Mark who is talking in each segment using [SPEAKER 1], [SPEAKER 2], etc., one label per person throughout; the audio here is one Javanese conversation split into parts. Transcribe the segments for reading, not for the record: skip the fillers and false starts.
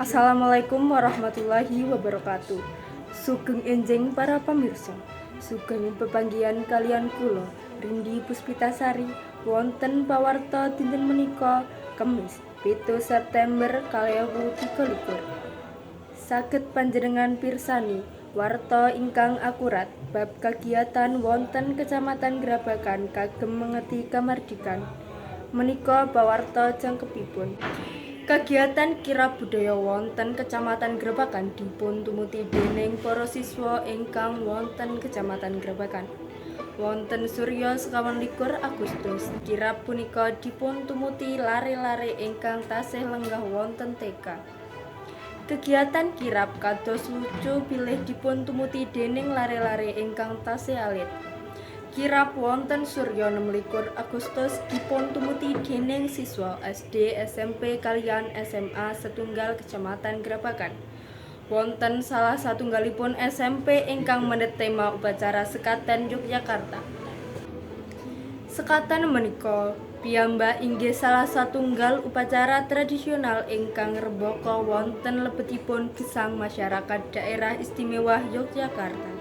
[SPEAKER 1] Assalamualaikum warahmatullahi wabarakatuh. Sugeng enjing para pamirsa. Sugeng pepanggihan kalian kula Rindi Puspitasari wonten pawarta dinten menika Kemis 7 September 2023. Saged panjenengan pirsani warta ingkang akurat bab kagiatan wonten Kecamatan Grabagan kagem mengeti kamardikan. Menika pawarta jangkepipun. Kagiatan kirab budaya wonten Kecamatan Grabagan dipun tumuti déning para siswa ingkang wonten Kecamatan Grabagan. Wonten Surya 21 Agustus kirab punika dipun tumuti lare-lare ingkang tasih lenggah wonten TK. Kegiatan kirab kados lucu bilih dipun tumuti déning lare-lare ingkang tasih alit. Kirab wonten Surya 26 Agustus dipun tumuti déning siswa SD, SMP kaliyan SMA setunggal Kecamatan Grabagan. Wonten salah satunggalipun SMP ingkang mendhet tema upacara Sekaten Yogyakarta. Sekaten menika piyambak inggih salah satunggal upacara tradisional ingkang rembaka wonten lebetipun gesang masyarakat Daerah Istimewa Yogyakarta.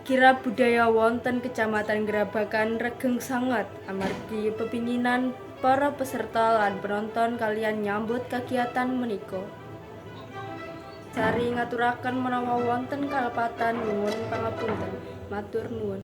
[SPEAKER 1] Kirab budaya wonten Kecamatan Grabagan regeng sanget amargi pepinginan para peserta lan penonton kalian nyambut kagiatan menika. Cari ngaturaken menawa wonten kalepatan nuwun pangapunten. Matur nuwun.